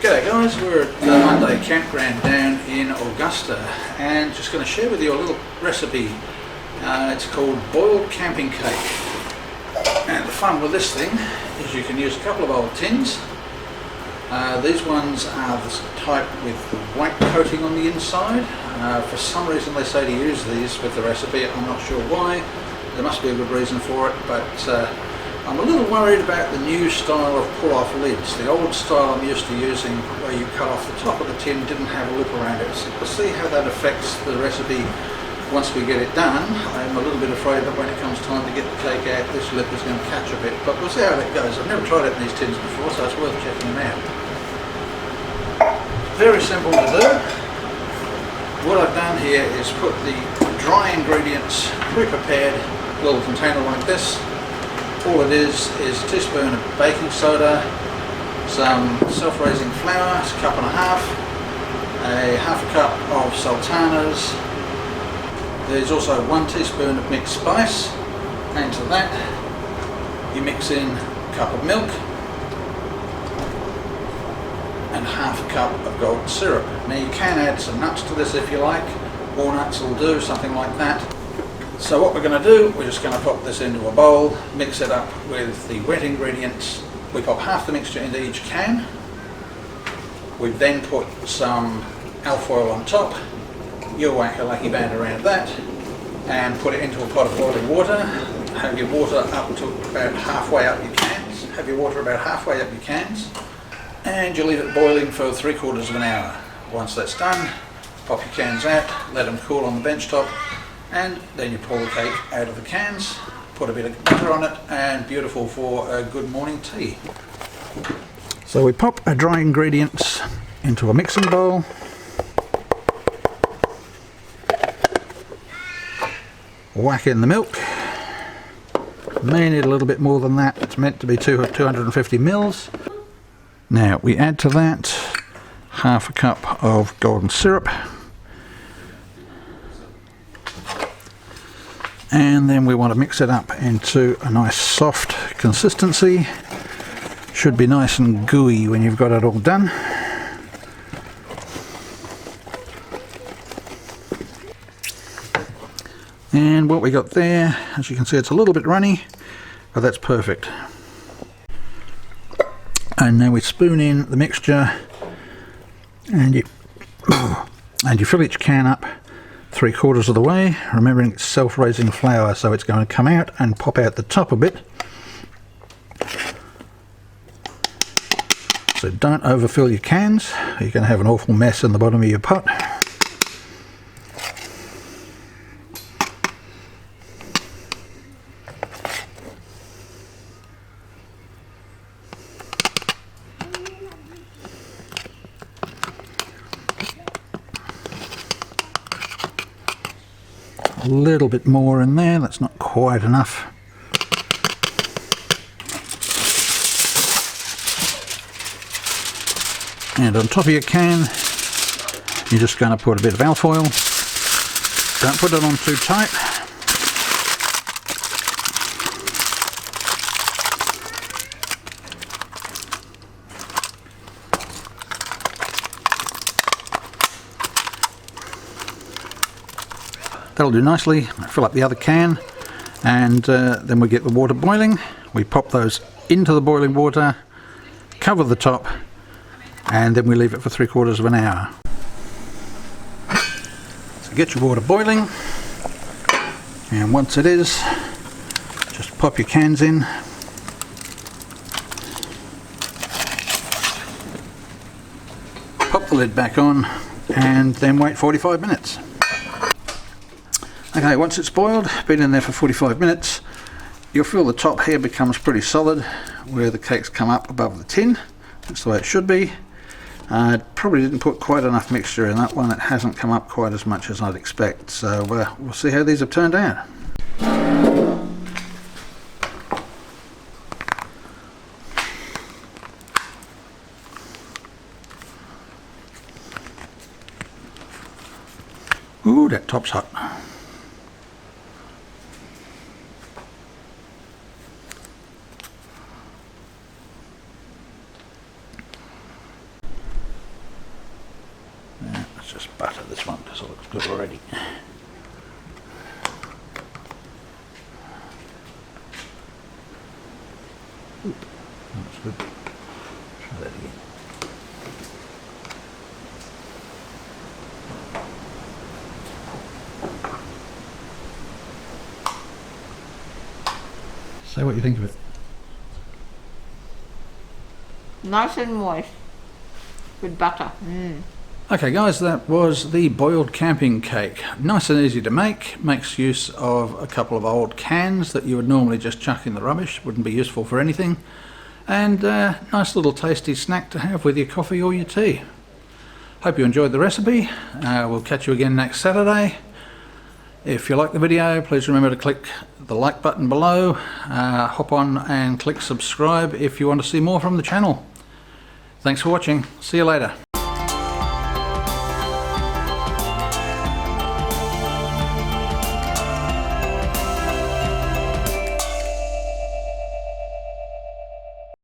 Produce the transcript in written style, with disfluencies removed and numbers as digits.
G'day guys, we're at the Monday Campground down in Augusta and just going to share with you a little recipe. It's called boiled camping cake. And the fun with this thing is you can use a couple of old tins. These ones are the type with the white coating on the inside. For some reason they say to use these with the recipe. I'm not sure why. There must be a good reason for it, but I'm a little worried about the new style of pull-off lids. The old style I'm used to using, where you cut off the top of the tin, didn't have a lip around it. So we'll see how that affects the recipe once we get it done. I'm a little bit afraid that when it comes time to get the cake out, this lip is going to catch a bit, but we'll see how that goes. I've never tried it in these tins before, so it's worth checking them out. Very simple to do. What I've done here is put the dry ingredients pre-prepared, a little container like this. All it is a teaspoon of baking soda, some self-raising flour, it's a cup and a half a cup of sultanas. There's also 1 teaspoon of mixed spice, and to that you mix in a cup of milk and half a cup of golden syrup. Now you can add some nuts to this if you like, walnuts will do, something like that. So what we're going to do, we're just going to pop this into a bowl, mix it up with the wet ingredients. We pop half the mixture into each can. We then put some alfoil on top. You whack a lucky band around that and put it into a pot of boiling water. Have your water up to about halfway up your cans. Have your water about halfway up your cans. And you leave it boiling for 3/4 of an hour. Once that's done, pop your cans out, let them cool on the bench top, and then you pull the cake out of the cans, put a bit of butter on it, and beautiful for a good morning tea. So we pop our dry ingredients into a mixing bowl. Whack in the milk. May need a little bit more than that, it's meant to be 250 mils. Now we add to that half a cup of golden syrup. And then we want to mix it up into a nice soft consistency. Should be nice and gooey when you've got it all done. And what we got there, as you can see, it's a little bit runny, but that's perfect. And now we spoon in the mixture, and you fill each can up 3/4 of the way, remembering it's self-raising flour, so it's going to come out and pop out the top a bit. So don't overfill your cans, you're going to have an awful mess in the bottom of your pot. A little bit more in there, that's not quite enough. And on top of your can, you're just going to put a bit of alfoil. Don't put it on too tight. That'll do nicely. Fill up the other can, and then we get the water boiling. We pop those into the boiling water, cover the top, and then we leave it for 3/4 of an hour. So get your water boiling, and once it is, just pop your cans in. Pop the lid back on, and then wait 45 minutes. Okay, once it's boiled, been in there for 45 minutes, you'll feel the top here becomes pretty solid where the cakes come up above the tin. That's the way it should be. Probably didn't put quite enough mixture in that one. It hasn't come up quite as much as I'd expect. So we'll see how these have turned out. Ooh, that top's hot. Let's just butter this one because it looks good already. Oop, that's good. Try that again. Say what you think of it. Nice and moist with butter. Okay guys, that was the boiled camping cake. Nice and easy to make. Makes use of a couple of old cans that you would normally just chuck in the rubbish. Wouldn't be useful for anything. And nice little tasty snack to have with your coffee or your tea. Hope you enjoyed the recipe. We'll catch you again next Saturday. If you like the video, please remember to click the like button below. Hop on and click subscribe if you want to see more from the channel. Thanks for watching. See you later.